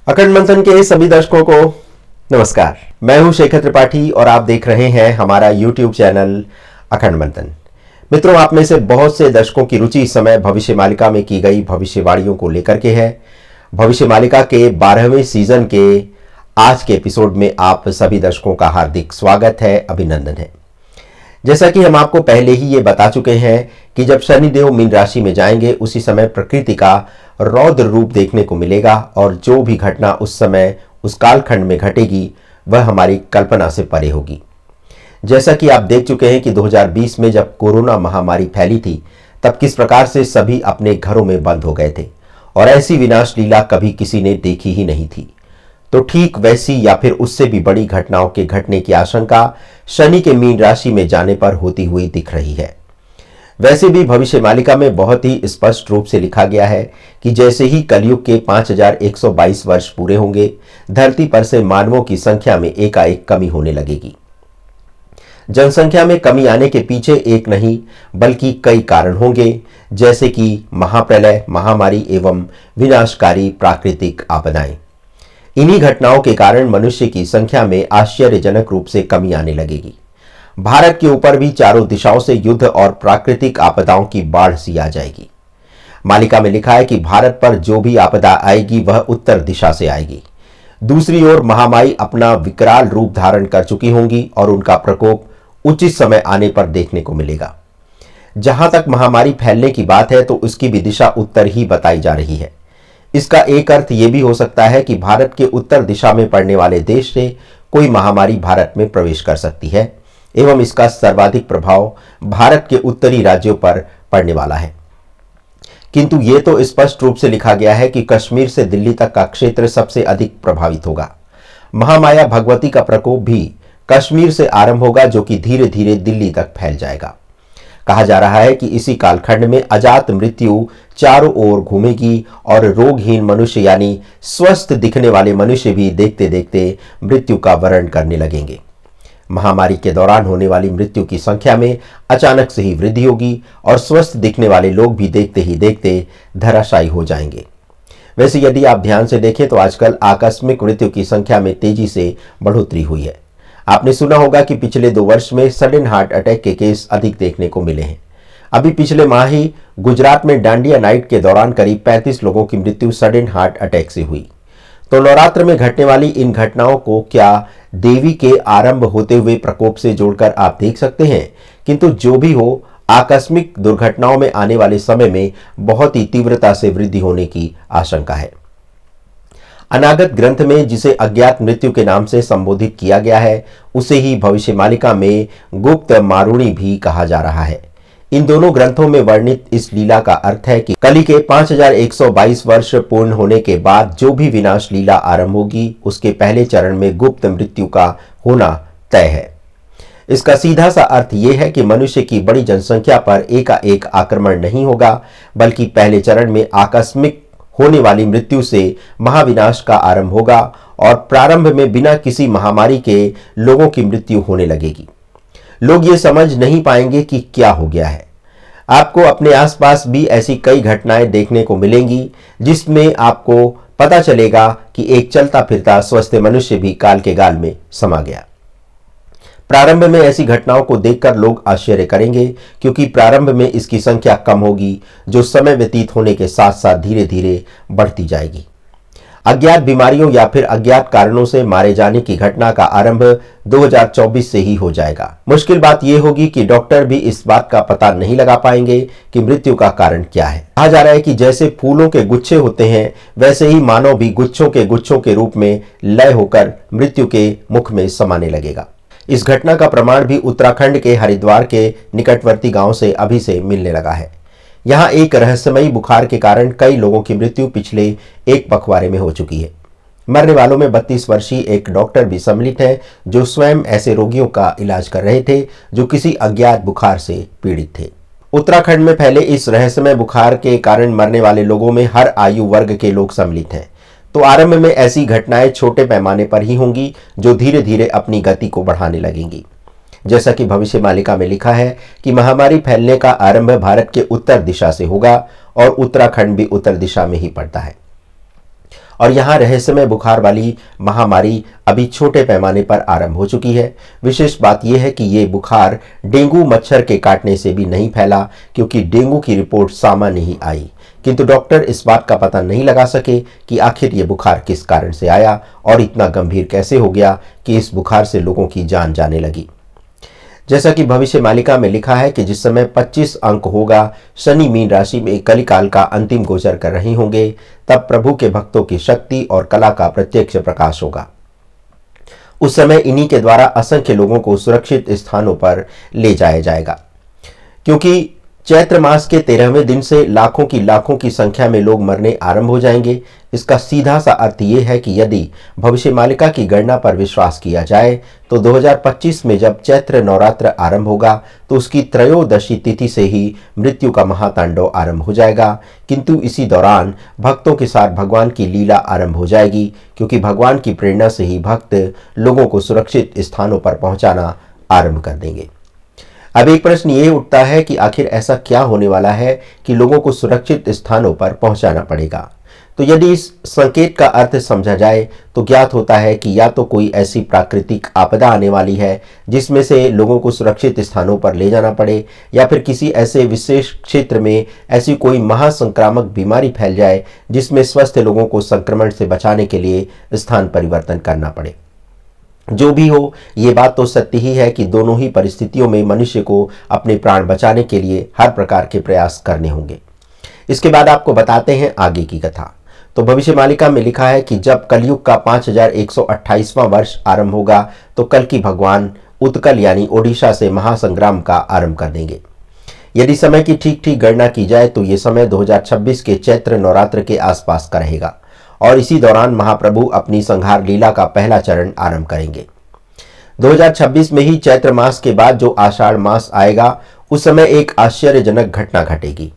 अखंड मंथन के सभी दर्शकों को नमस्कार। मैं हूं शेखर त्रिपाठी और आप देख रहे हैं हमारा YouTube चैनल अखंड मंथन। मित्रों, आप में से बहुत से दर्शकों की रुचि इस समय भविष्य मालिका में की गई भविष्यवाणियों को लेकर के है। भविष्य मालिका के 12वें सीजन के आज के एपिसोड में आप सभी दर्शकों का हार्दिक स्वागत है, अभिनंदन है। जैसा कि हम आपको पहले ही ये बता चुके हैं कि जब शनिदेव मीन राशि में जाएंगे उसी समय प्रकृति का रौद्र रूप देखने को मिलेगा और जो भी घटना उस समय उस कालखंड में घटेगी वह हमारी कल्पना से परे होगी। जैसा कि आप देख चुके हैं कि 2020 में जब कोरोना महामारी फैली थी तब किस प्रकार से सभी अपने घरों में बंद हो गए थे और ऐसी विनाश लीला कभी किसी ने देखी ही नहीं थी। तो ठीक वैसी या फिर उससे भी बड़ी घटनाओं के घटने की आशंका शनि के मीन राशि में जाने पर होती हुई दिख रही है। वैसे भी भविष्य मालिका में बहुत ही स्पष्ट रूप से लिखा गया है कि जैसे ही कलयुग के 5122 वर्ष पूरे होंगे, धरती पर से मानवों की संख्या में एकाएक कमी होने लगेगी। जनसंख्या में कमी आने के पीछे एक नहीं बल्कि कई कारण होंगे, जैसे कि महाप्रलय, महामारी एवं विनाशकारी प्राकृतिक आपदाएं। इन्हीं घटनाओं के कारण मनुष्य की संख्या में आश्चर्यजनक रूप से कमी आने लगेगी। भारत के ऊपर भी चारों दिशाओं से युद्ध और प्राकृतिक आपदाओं की बाढ़ सी आ जाएगी। मालिका में लिखा है कि भारत पर जो भी आपदा आएगी वह उत्तर दिशा से आएगी। दूसरी ओर महामारी अपना विकराल रूप धारण कर चुकी होंगी और उनका प्रकोप उचित समय आने पर देखने को मिलेगा। जहां तक महामारी फैलने की बात है तो उसकी भी दिशा उत्तर ही बताई जा रही है। इसका एक अर्थ यह भी हो सकता है कि भारत के उत्तर दिशा में पड़ने वाले देश से कोई महामारी भारत में प्रवेश कर सकती है एवं इसका सर्वाधिक प्रभाव भारत के उत्तरी राज्यों पर पड़ने वाला है। किंतु यह तो स्पष्ट रूप से लिखा गया है कि कश्मीर से दिल्ली तक का क्षेत्र सबसे अधिक प्रभावित होगा। महामाया भगवती का प्रकोप भी कश्मीर से आरंभ होगा, जो कि धीरे धीरे दिल्ली तक फैल जाएगा। कहा जा रहा है कि इसी कालखंड में अजात मृत्यु चारों ओर घूमेगी और रोगहीन मनुष्य यानी स्वस्थ दिखने वाले मनुष्य भी देखते देखते मृत्यु का वरण करने लगेंगे। महामारी के दौरान होने वाली मृत्यु की संख्या में अचानक से ही वृद्धि होगी और स्वस्थ दिखने वाले लोग भी देखते ही देखते धराशायी हो जाएंगे। वैसे यदि आप ध्यान से देखें तो आजकल आकस्मिक मृत्यु की संख्या में तेजी से बढ़ोतरी हुई है। आपने सुना होगा कि पिछले 2 वर्ष में सडन हार्ट अटैक के केस अधिक देखने को मिले हैं। अभी पिछले माह ही गुजरात में डांडिया नाइट के दौरान करीब 35 लोगों की मृत्यु सडन हार्ट अटैक से हुई। तो नवरात्र में घटने वाली इन घटनाओं को क्या देवी के आरंभ होते हुए प्रकोप से जोड़कर आप देख सकते हैं। किंतु जो भी हो, आकस्मिक दुर्घटनाओं में आने वाले समय में बहुत ही तीव्रता से वृद्धि होने की आशंका है। अनागत ग्रंथ में जिसे अज्ञात मृत्यु के नाम से संबोधित किया गया है उसे ही भविष्य मालिका में गुप्त मारुणी भी कहा जा रहा है। इन दोनों ग्रंथों में वर्णित इस लीला का अर्थ है कि कली के 5122 वर्ष पूर्ण होने के बाद जो भी विनाश लीला आरंभ होगी उसके पहले चरण में गुप्त मृत्यु का होना तय है। इसका सीधा सा अर्थ यह है कि मनुष्य की बड़ी जनसंख्या पर एकाएक आक्रमण नहीं होगा, बल्कि पहले चरण में आकस्मिक होने वाली मृत्यु से महाविनाश का आरंभ होगा और प्रारंभ में बिना किसी महामारी के लोगों की मृत्यु होने लगेगी। लोग ये समझ नहीं पाएंगे कि क्या हो गया है। आपको अपने आसपास भी ऐसी कई घटनाएं देखने को मिलेंगी जिसमें आपको पता चलेगा कि एक चलता फिरता स्वस्थ मनुष्य भी काल के गाल में समा गया। प्रारंभ में ऐसी घटनाओं को देखकर लोग आश्चर्य करेंगे, क्योंकि प्रारंभ में इसकी संख्या कम होगी जो समय व्यतीत होने के साथ साथ धीरे धीरे बढ़ती जाएगी। अज्ञात बीमारियों या फिर अज्ञात कारणों से मारे जाने की घटना का आरंभ 2024 से ही हो जाएगा। मुश्किल बात यह होगी कि डॉक्टर भी इस बात का पता नहीं लगा पाएंगे कि मृत्यु का कारण क्या है। कहा जा रहा है कि जैसे फूलों के गुच्छे होते हैं वैसे ही मानव भी गुच्छों के रूप में लय होकर मृत्यु के मुख में समाने लगेगा। इस घटना का प्रमाण भी उत्तराखंड के हरिद्वार के निकटवर्ती गांव से अभी से मिलने लगा है। यहाँ एक रहस्यमयी बुखार के कारण कई लोगों की मृत्यु पिछले एक पखवाड़े में हो चुकी है। मरने वालों में 32 वर्षीय एक डॉक्टर भी सम्मिलित है जो स्वयं ऐसे रोगियों का इलाज कर रहे थे जो किसी अज्ञात बुखार से पीड़ित थे। उत्तराखंड में फैले इस रहस्यमय बुखार के कारण मरने वाले लोगों में हर आयु वर्ग के लोग सम्मिलित हैं। तो आरंभ में ऐसी घटनाएं छोटे पैमाने पर ही होंगी जो धीरे धीरे अपनी गति को बढ़ाने लगेंगी। जैसा कि भविष्य मालिका में लिखा है कि महामारी फैलने का आरंभ भारत के उत्तर दिशा से होगा और उत्तराखंड भी उत्तर दिशा में ही पड़ता है और यहाँ रहस्यमय बुखार वाली महामारी अभी छोटे पैमाने पर आरंभ हो चुकी है। विशेष बात यह है कि ये बुखार डेंगू मच्छर के काटने से भी नहीं फैला, क्योंकि डेंगू की रिपोर्ट सामान्य ही आई, किंतु डॉक्टर इस बात का पता नहीं लगा सके कि आखिर ये बुखार किस कारण से आया और इतना गंभीर कैसे हो गया कि इस बुखार से लोगों की जान जाने लगी। जैसा कि भविष्य मालिका में लिखा है कि जिस समय 25 अंक होगा, शनि मीन राशि में कलिकाल का अंतिम गोचर कर रहे होंगे, तब प्रभु के भक्तों की शक्ति और कला का प्रत्यक्ष प्रकाश होगा। उस समय इन्हीं के द्वारा असंख्य लोगों को सुरक्षित स्थानों पर ले जाया जाएगा, क्योंकि चैत्र मास के 13वें दिन से लाखों की संख्या में लोग मरने आरंभ हो जाएंगे। इसका सीधा सा अर्थ यह है कि यदि भविष्य मालिका की गणना पर विश्वास किया जाए तो 2025 में जब चैत्र नवरात्र आरंभ होगा तो उसकी त्रयोदशी तिथि से ही मृत्यु का महातांडव आरंभ हो जाएगा। किंतु इसी दौरान भक्तों के साथ भगवान की लीला आरंभ हो जाएगी, क्योंकि भगवान की प्रेरणा से ही भक्त लोगों को सुरक्षित स्थानों पर पहुंचाना आरंभ कर देंगे। अब एक प्रश्न ये उठता है कि आखिर ऐसा क्या होने वाला है कि लोगों को सुरक्षित स्थानों पर पहुंचाना पड़ेगा। तो यदि इस संकेत का अर्थ समझा जाए तो ज्ञात होता है कि या तो कोई ऐसी प्राकृतिक आपदा आने वाली है जिसमें से लोगों को सुरक्षित स्थानों पर ले जाना पड़े, या फिर किसी ऐसे विशेष क्षेत्र में ऐसी कोई महासंक्रामक बीमारी फैल जाए जिसमें स्वस्थ लोगों को संक्रमण से बचाने के लिए स्थान परिवर्तन करना पड़े। जो भी हो, ये बात तो सत्य ही है कि दोनों ही परिस्थितियों में मनुष्य को अपने प्राण बचाने के लिए हर प्रकार के प्रयास करने होंगे। इसके बाद आपको बताते हैं आगे की कथा। तो भविष्य मालिका में लिखा है कि जब कलयुग का 5128वां वर्ष आरंभ होगा तो कल की भगवान उत्कल यानी ओडिशा से महासंग्राम का आरंभ कर देंगे। यदि समय की ठीक ठीक गणना की जाए तो ये समय 2026 के चैत्र नवरात्र के आसपास का रहेगा, और इसी दौरान महाप्रभु अपनी संहार लीला का पहला चरण आरंभ करेंगे। 2026 में ही चैत्र मास के बाद जो आषाढ़ मास आएगा, उस समय एक आश्चर्यजनक घटना घटेगी।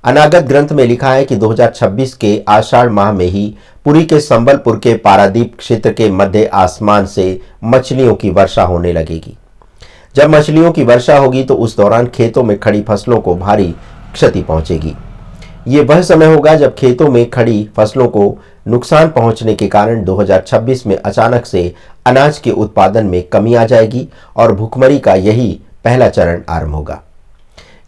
अनागत ग्रंथ में लिखा है कि 2026 के आषाढ़ माह में ही पुरी के संबलपुर के पारादीप क्षेत्र के मध्य आसमान से मछलियों की वर्षा होने लगेगी। जब मछलियों की वर्षा होगी तो उस दौरान खेतों में खड़ी फसलों को भारी क्षति पहुंचेगी। ये वह समय होगा जब खेतों में खड़ी फसलों को नुकसान पहुंचने के कारण 2026 में अचानक से अनाज के उत्पादन में कमी आ जाएगी और भुखमरी का यही पहला चरण आरंभ होगा।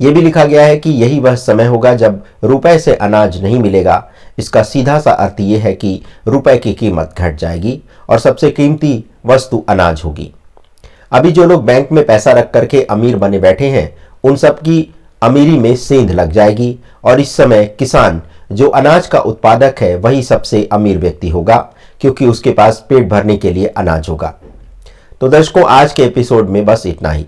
यह भी लिखा गया है कि यही वह समय होगा जब रुपए से अनाज नहीं मिलेगा। इसका सीधा सा अर्थ यह है कि रुपए की कीमत घट जाएगी और सबसे कीमती वस्तु अनाज होगी। अभी जो लोग बैंक में पैसा रख करके अमीर बने बैठे हैं, उन सब की अमीरी में सेंध लग जाएगी, और इस समय किसान जो अनाज का उत्पादक है वही सबसे अमीर व्यक्ति होगा, क्योंकि उसके पास पेट भरने के लिए अनाज होगा। तो दर्शकों, आज के एपिसोड में बस इतना ही।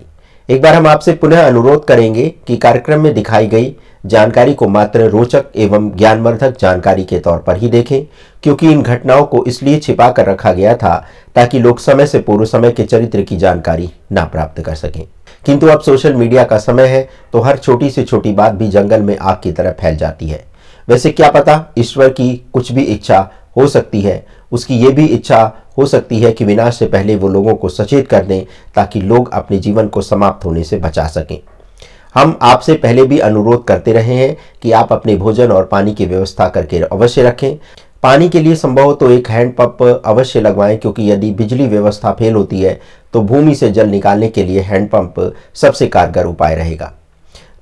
एक बार हम आपसे पुनः अनुरोध करेंगे कि कार्यक्रम में दिखाई गई जानकारी को मात्र रोचक एवं ज्ञानवर्धक जानकारी के तौर पर ही देखें, क्योंकि इन घटनाओं को इसलिए छिपा कर रखा गया था ताकि लोग समय से पूर्व समय के चरित्र की जानकारी ना प्राप्त कर सकें। किंतु अब सोशल मीडिया का समय है तो हर छोटी से छोटी बात भी जंगल में आग की तरह फैल जाती है। वैसे क्या पता ईश्वर की कुछ भी इच्छा हो सकती है, उसकी ये भी इच्छा हो सकती है कि विनाश से पहले वो लोगों को सचेत कर दें ताकि लोग अपने जीवन को समाप्त होने से बचा सकें। हम आपसे पहले भी अनुरोध करते रहे हैं कि आप अपने भोजन और पानी की व्यवस्था करके अवश्य रखें। पानी के लिए संभव हो तो एक हैंडपंप अवश्य लगवाएं, क्योंकि यदि बिजली व्यवस्था फेल होती है तो भूमि से जल निकालने के लिए हैंडपंप सबसे कारगर उपाय रहेगा।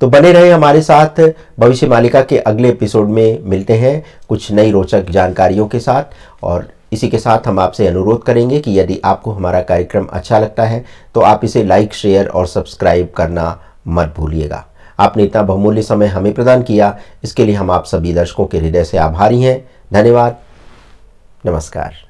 तो बने रहे हमारे साथ। भविष्य मालिका के अगले एपिसोड में मिलते हैं कुछ नई रोचक जानकारियों के साथ, और इसी के साथ हम आपसे अनुरोध करेंगे कि यदि आपको हमारा कार्यक्रम अच्छा लगता है तो आप इसे लाइक, शेयर और सब्सक्राइब करना मत भूलिएगा। आपने इतना बहुमूल्य समय हमें प्रदान किया, इसके लिए हम आप सभी दर्शकों के हृदय से आभारी हैं। धन्यवाद। नमस्कार।